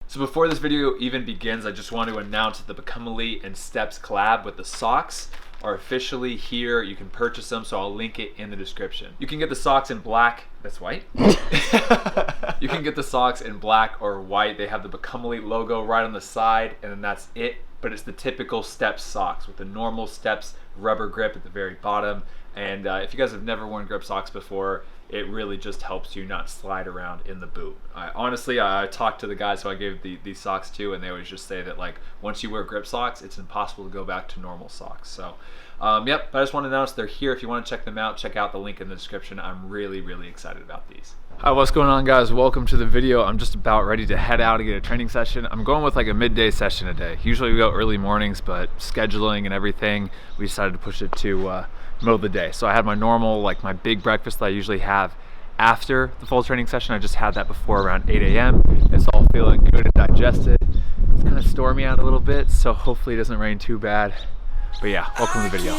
So before this video even begins, I just want to announce that the Become Elite and Steps collab with the socks are officially here. You can purchase them, so I'll link it in the description. You can get the socks in black. That's white. You can get the socks in black or white. They have the Become Elite logo right on the side, and then that's it. But it's the typical Steps socks with the normal Steps rubber grip at the very bottom. And if you guys have never worn grip socks before, it really just helps you not slide around in the boot. Honestly, I talked to the guys who I gave these socks to, and they always just say that like once you wear grip socks, it's impossible to go back to normal socks. So yep, I just want to announce they're here. If you want to check them out, check out the link in the description. I'm really excited about these. Hi, what's going on, guys? Welcome to the video. I'm just about ready to head out and get a training session. I'm going with like a midday session today. Usually we go early mornings, but scheduling and everything, we decided to push it to middle of the day. So I had my normal, like my big breakfast that I usually have after the full training session. I just had that before around 8 a.m. It's all feeling good and digested. It's kind of stormy out a little bit, so hopefully it doesn't rain too bad. But yeah, welcome to the video.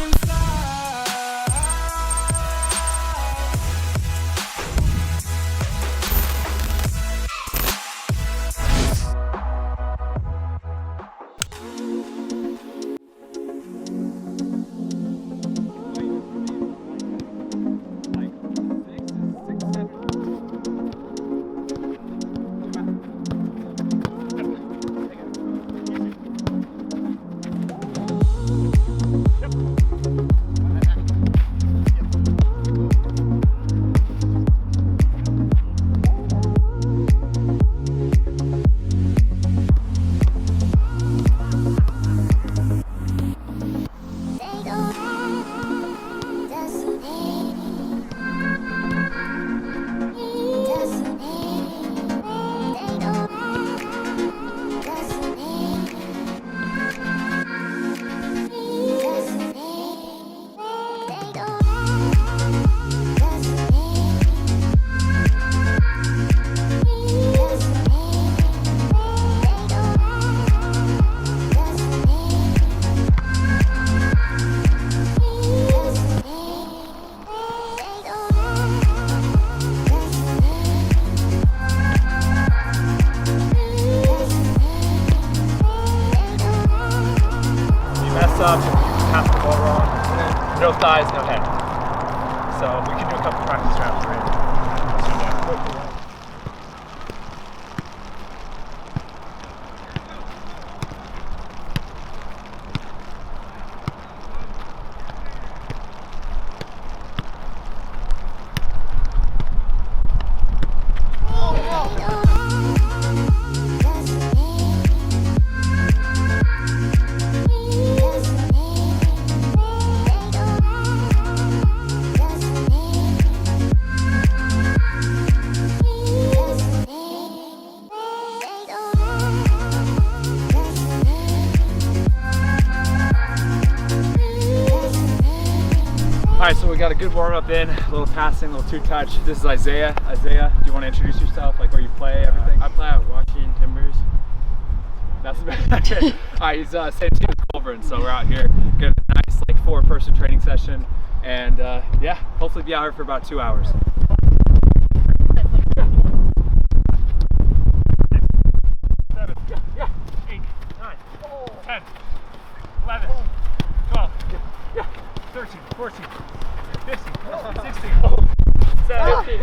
Up, pass the ball wrong, no thighs, no head. So we can do a couple practice rounds for it. Alright, so we got a good warm up in, a little passing, a little two touch. This is Isaiah. Isaiah, do you want to introduce yourself, like where you play, everything? I play at Washington Timbers. That's about it. Alright, he's same team as Colburn, so we're out here getting a nice like 4-person training session, and yeah, hopefully be out here for about 2 hours. 7, 8, 9, 10, 11, 12, 13, 14, 15, 16, 17,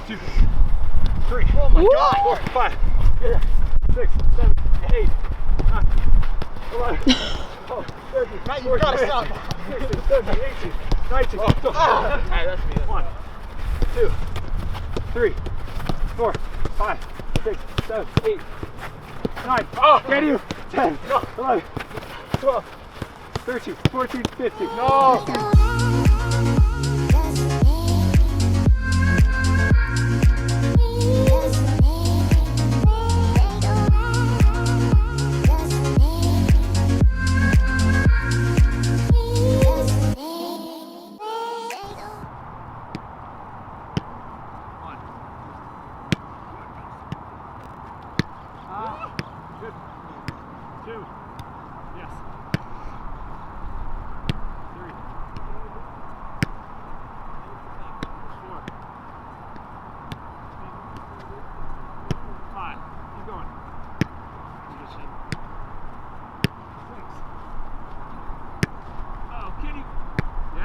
2, 3, 4, 5. Oh my God! 4, 5, 6, 7, 8, 9, 11, 12, 13, 14, 15, 16, 17, 18, 19, 20. Alright, that's me. 1, 2, 3, 4, 5, 6, 7, 8, 9. Oh, get you! 10, 11, 12, 13, 14, 15. No!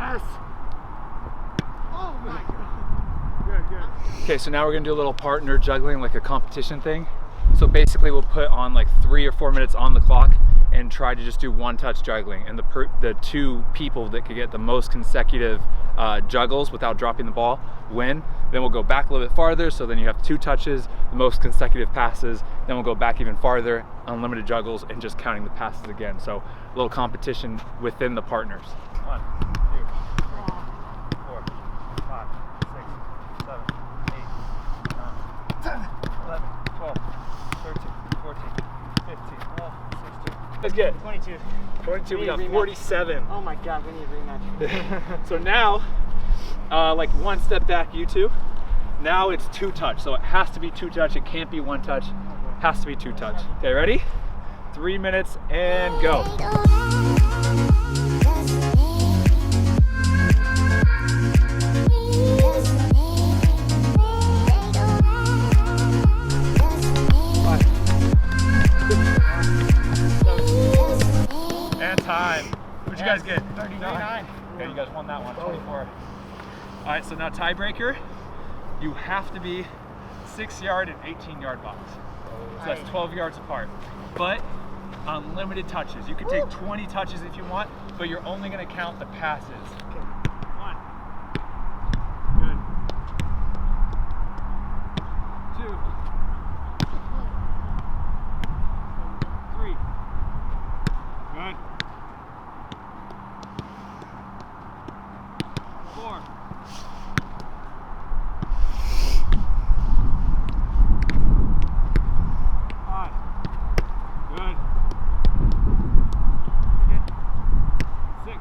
Yes. Oh my God. Good, good. Okay, so now we're gonna do a little partner juggling, like a competition thing. So basically we'll put on like 3 or 4 minutes on the clock and try to just do one touch juggling. And the two people that could get the most consecutive juggles without dropping the ball win. Then we'll go back a little bit farther, so then you have 2 touches, the most consecutive passes. Then we'll go back even farther, unlimited juggles, and just counting the passes again. So a little competition within the partners. 1, 2, 3, 4, 5, 6, 7, 8, 9, 10, 11, 12, 13, 14, 15, 16. Let's get 22. 22, we got 47. Oh my God, we need a rematch. So now, like one step back, you two. Now it's 2 touch, so it has to be 2 touch. It can't be 1 touch. Has to be 2 touch. Okay, ready? 3 minutes and go. And time. What'd you guys get? 39. Okay, you guys won that one, 24. All right, so now tiebreaker. You have to be 6-yard and 18-yard box. So that's 12 yards apart. But unlimited touches. You can take 20 touches if you want, but you're only gonna count the passes. Okay. 1. Good. 2. 3. Good. 4. 5. Good. 6.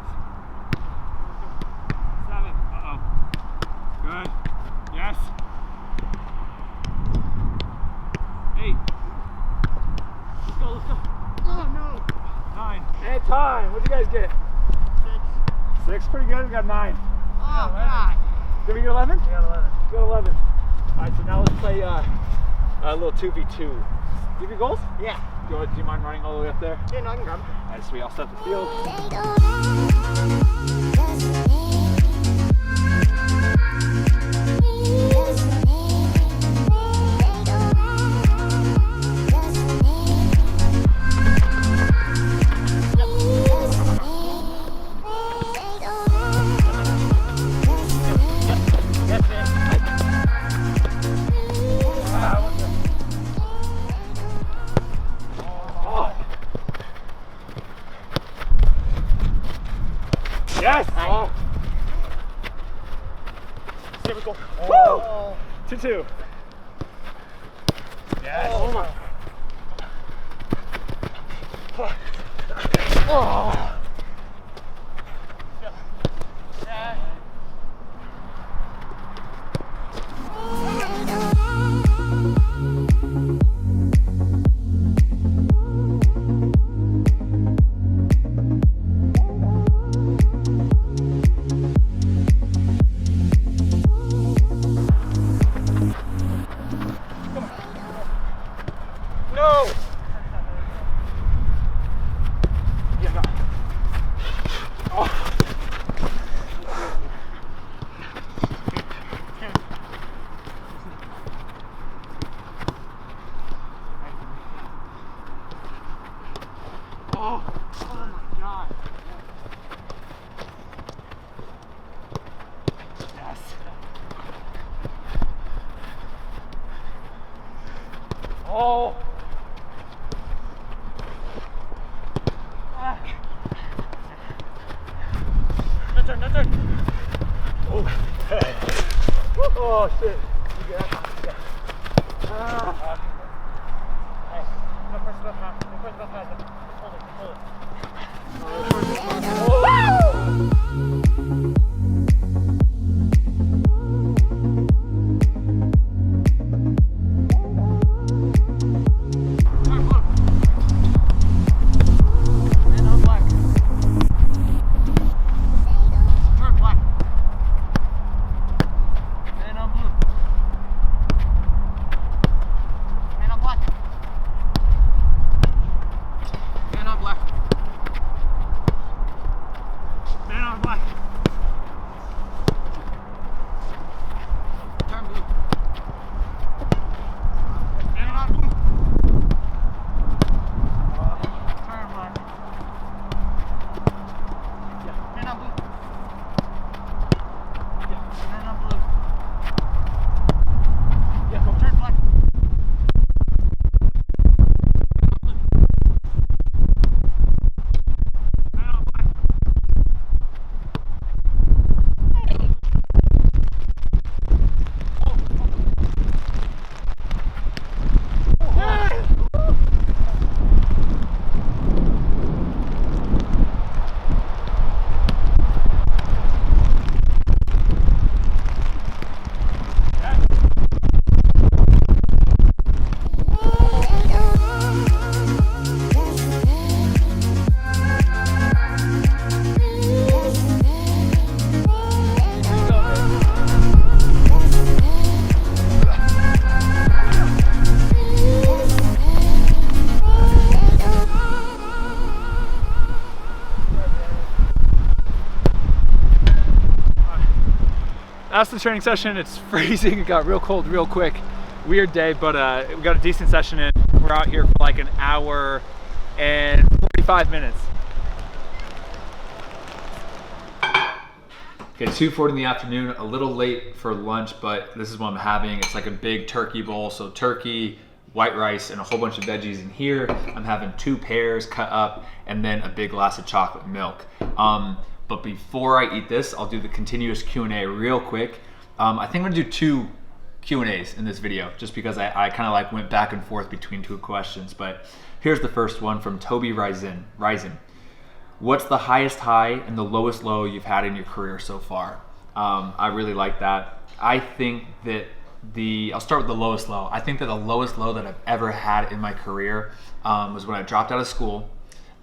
7. Uh-oh. Good. Yes. 8. Let's go, let's go. Oh no. 9. And time. What'd you guys get? 6. Pretty good. We got 9. Oh God. Did we get 11? We got 11. We got 11. All right, so now let's play a little 2v2. Give your goals? Yeah. Do you mind running all the way up there? Yeah, no, I can grab. All right, sweet. I'll set the field. Yes! Oh. Here we go. Woo! 2-2. Yes. Oh my. Oh. No. Yeah, no. Oh. Oh. Oh my God. Yes. Oh. No turn. Oh. Oh shit. You got it. Ah. Hey, no press the button. No press the button. Hold it. that's the training session. It's freezing. It got real cold real quick. Weird day, but we got a decent session in. We're out here for like an hour and 45 minutes. Okay, 2:40 in the afternoon, a little late for lunch, but this is what I'm having. It's like a big turkey bowl, so turkey, white rice, and a whole bunch of veggies in here. I'm having 2 pears cut up, and then a big glass of chocolate milk. But before I eat this, I'll do the continuous Q&A real quick. I think I'm gonna do 2 Q&As in this video, just because I kind of like went back and forth between 2 questions. But here's the first one from Toby Risen. What's the highest high and the lowest low you've had in your career so far? I really like that. I think that I'll start with the lowest low. I think that the lowest low that I've ever had in my career was when I dropped out of school.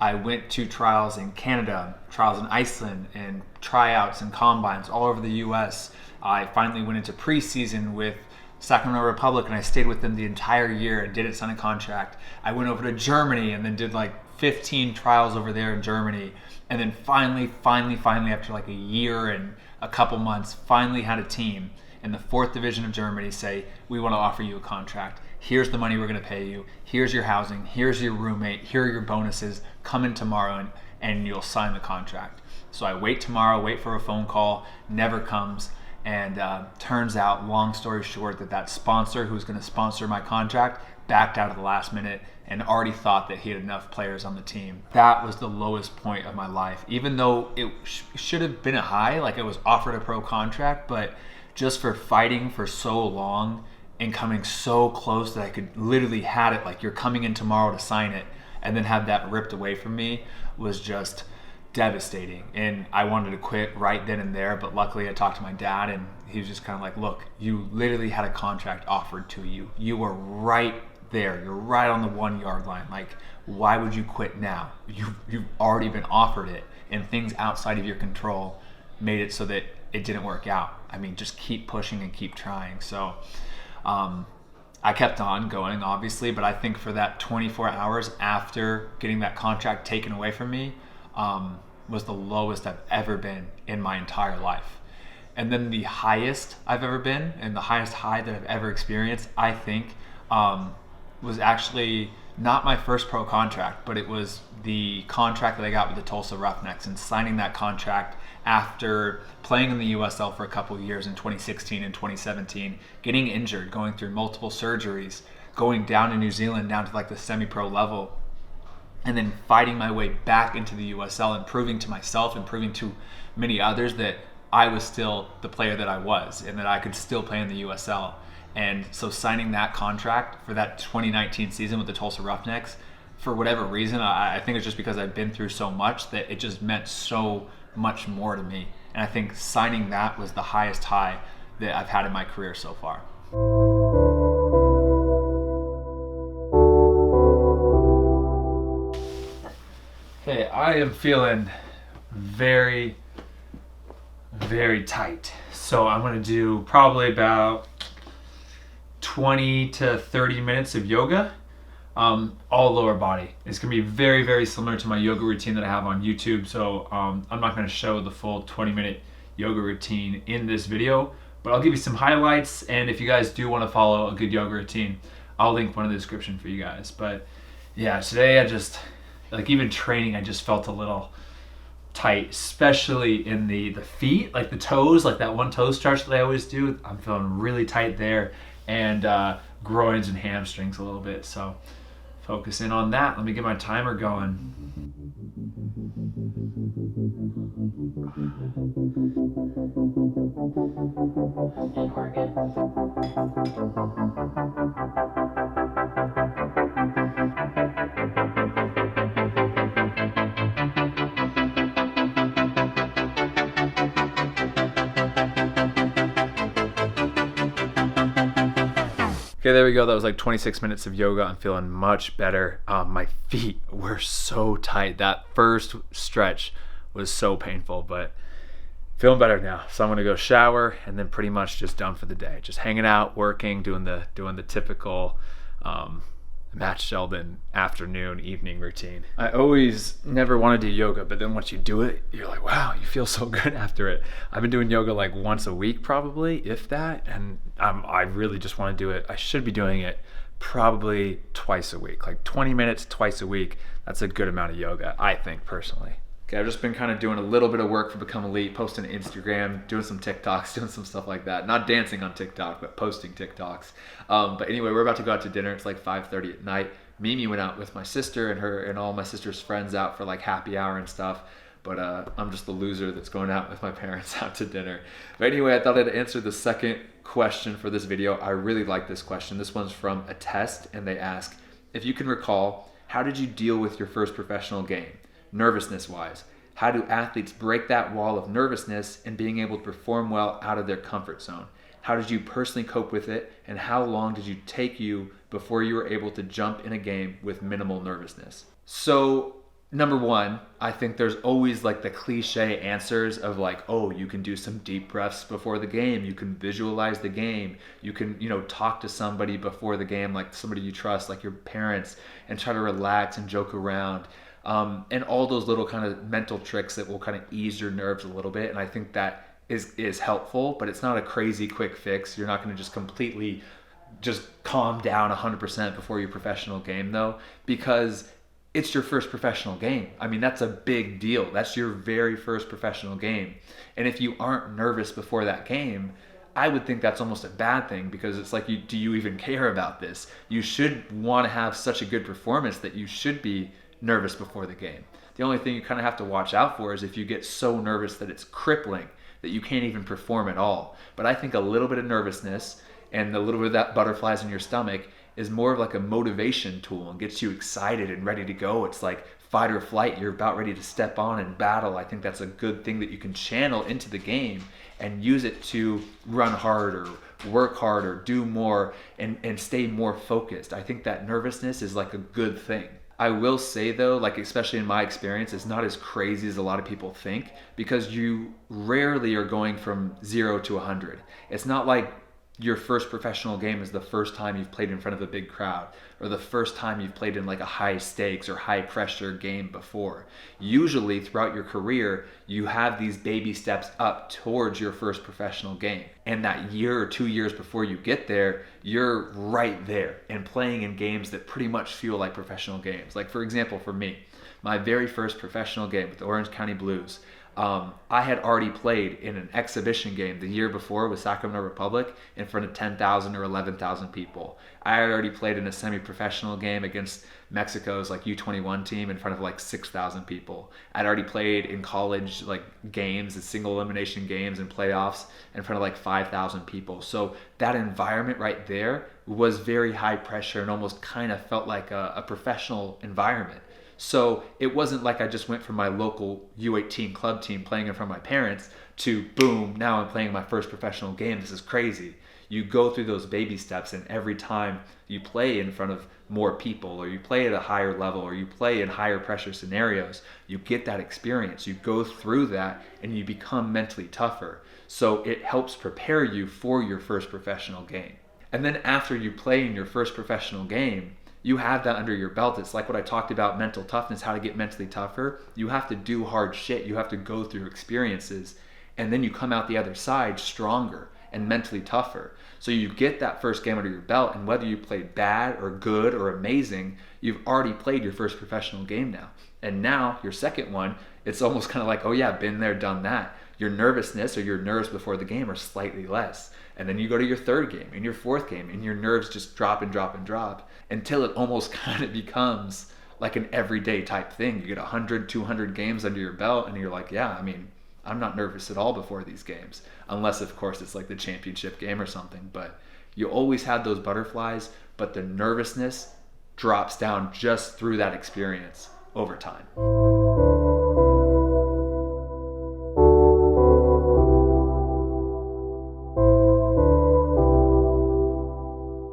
I went to trials in Canada, trials in Iceland, and tryouts and combines all over the US. I finally went into preseason with Sacramento Republic, and I stayed with them the entire year and didn't sign a contract. I went over to Germany and then did like 15 trials over there in Germany. And then finally, after like a year and a couple months, finally had a team in the 4th division of Germany say, we want to offer you a contract. Here's the money we're going to pay you. Here's your housing. Here's your roommate. Here are your bonuses. Come in tomorrow and you'll sign the contract. So I wait tomorrow, wait for a phone call, never comes. And turns out, long story short, that sponsor who's going to sponsor my contract backed out at the last minute and already thought that he had enough players on the team. That was the lowest point of my life. Even though it should have been a high, like I was offered a pro contract, but just for fighting for so long and coming so close that I could literally had it, like you're coming in tomorrow to sign it, and then have that ripped away from me was just devastating. And I wanted to quit right then and there, but luckily I talked to my dad and he was just kind of like, look, you literally had a contract offered to you. You were right there. You're right on the 1 yard line. Like, why would you quit now? You've already been offered it, and things outside of your control made it so that it didn't work out. I mean, just keep pushing and keep trying. So I kept on going, obviously, but I think for that 24 hours after getting that contract taken away from me, was the lowest I've ever been in my entire life. And then the highest I've ever been, and the highest high that I've ever experienced, I think, was actually not my first pro contract, but it was the contract that I got with the Tulsa Roughnecks, and signing that contract after playing in the USL for a couple of years in 2016 and 2017, getting injured, going through multiple surgeries, going down to New Zealand, down to like the semi-pro level, and then fighting my way back into the USL and proving to myself and proving to many others that I was still the player that I was and that I could still play in the USL. And so signing that contract for that 2019 season with the Tulsa Roughnecks, for whatever reason, I think it's just because I've been through so much that it just meant so much more to me. And I think signing that was the highest high that I've had in my career so far. Okay, I am feeling very, very tight. So I'm gonna do probably about 20 to 30 minutes of yoga, all lower body. It's gonna be very, very similar to my yoga routine that I have on YouTube. So I'm not gonna show the full 20-minute yoga routine in this video, but I'll give you some highlights. And if you guys do wanna follow a good yoga routine, I'll link one in the description for you guys. But yeah, today I just, like even training, I just felt a little tight, especially in the feet, like the toes, like that one toe stretch that I always do. I'm feeling really tight there, and groins and hamstrings a little bit. So focus in on that. Let me get my timer going. Okay, there we go. That was like 26 minutes of yoga. I'm feeling much better. My feet were so tight. That first stretch was so painful, but feeling better now. So I'm gonna go shower and then pretty much just done for the day. Just hanging out, working, doing the typical Matt Sheldon afternoon, evening routine. I always never want to do yoga, but then once you do it, you're like, wow, you feel so good after it. I've been doing yoga like once a week probably, if that, and I really just want to do it. I should be doing it probably twice a week, like 20 minutes twice a week. That's a good amount of yoga, I think, personally. Okay, I've just been kind of doing a little bit of work for Become Elite, posting to Instagram, doing some TikToks, doing some stuff like that. Not dancing on TikTok, but posting TikToks. But anyway, we're about to go out to dinner. It's like 5:30 at night. Mimi went out with my sister and all my sister's friends out for like happy hour and stuff. But I'm just the loser that's going out with my parents out to dinner. But anyway, I thought I'd answer the second question for this video. I really like this question. This one's from a test, and they ask, if you can recall, how did you deal with your first professional game? Nervousness wise, how do athletes break that wall of nervousness and being able to perform well out of their comfort zone? How did you personally cope with it, and how long did it take you before you were able to jump in a game with minimal nervousness? So number one, I think there's always like the cliche answers of like, oh, you can do some deep breaths before the game, you can visualize the game, you can, talk to somebody before the game, like somebody you trust, like your parents, and try to relax and joke around. And all those little kind of mental tricks that will kind of ease your nerves a little bit. And I think that is helpful, but it's not a crazy quick fix. You're not going to just completely just calm down 100% before your professional game though, because it's your first professional game. I mean, that's a big deal. That's your very first professional game. And if you aren't nervous before that game, I would think that's almost a bad thing, because it's like, do you even care about this? You should want to have such a good performance that you should be nervous before the game. The only thing you kind of have to watch out for is if you get so nervous that it's crippling, that you can't even perform at all. But I think a little bit of nervousness and a little bit of that butterflies in your stomach is more of like a motivation tool and gets you excited and ready to go. It's like fight or flight. You're about ready to step on and battle. I think that's a good thing that you can channel into the game and use it to run harder, work harder, do more, and stay more focused. I think that nervousness is like a good thing. I will say though, like especially in my experience, it's not as crazy as a lot of people think, because you rarely are going from 0 to 100. It's not like your first professional game is the first time you've played in front of a big crowd, or the first time you've played in like a high stakes or high pressure game before. Usually throughout your career, you have these baby steps up towards your first professional game. And that year or 2 years before you get there, you're right there and playing in games that pretty much feel like professional games. Like for example, for me, my very first professional game with the Orange County Blues, I had already played in an exhibition game the year before with Sacramento Republic in front of 10,000 or 11,000 people. I had already played in a semi-professional game against Mexico's like U21 team in front of like 6,000 people. I'd already played in college like games and single elimination games and playoffs in front of like 5,000 people. So that environment right there was very high pressure and almost kind of felt like a professional environment. So it wasn't like I just went from my local U18 club team playing in front of my parents to boom, now I'm playing my first professional game. This is crazy. You go through those baby steps, and every time you play in front of more people, or you play at a higher level, or you play in higher pressure scenarios, you get that experience. You go through that and you become mentally tougher. So it helps prepare you for your first professional game. And then after you play in your first professional game, you have that under your belt. It's like what I talked about, mental toughness, how to get mentally tougher. You have to do hard shit. You have to go through experiences, and then you come out the other side stronger and mentally tougher. So you get that first game under your belt, and whether you played bad or good or amazing, you've already played your first professional game now. And now your second one, it's almost kind of like, oh yeah, been there, done that. Your nervousness or your nerves before the game are slightly less. And then you go to your third game and your fourth game, and your nerves just drop and drop and drop until it almost kind of becomes like an everyday type thing. You get 100, 200 games under your belt, and you're like, yeah, I mean, I'm not nervous at all before these games. Unless, of course, it's like the championship game or something. But you always have those butterflies, but the nervousness drops down just through that experience over time.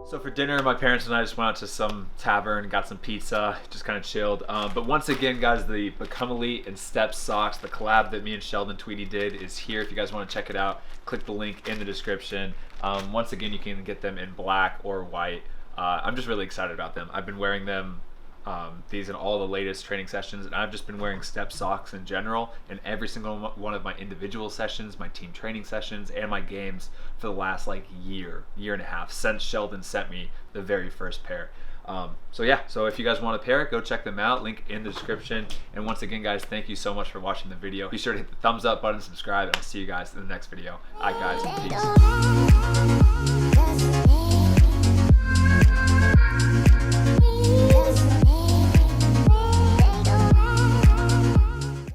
So for dinner, my parents and I just went out to some tavern, got some pizza, just kind of chilled. But once again, guys, the Become Elite and Steps socks, the collab that me and Sheldon Tweedy did, is here. If you guys want to check it out, click the link in the description. Once again, you can get them in black or white I'm just really excited about them. I've been wearing them, these in all the latest training sessions, and I've just been wearing Step socks in general in every single one of my individual sessions, my team training sessions, and my games for the last like year and a half since Sheldon sent me the very first pair. So yeah, so if you guys want a pair, go check them out, link in the description. And once again, guys, thank you so much for watching the video. Be sure to hit the thumbs up button, subscribe, and I'll see you guys in the next video. All right, guys, peace.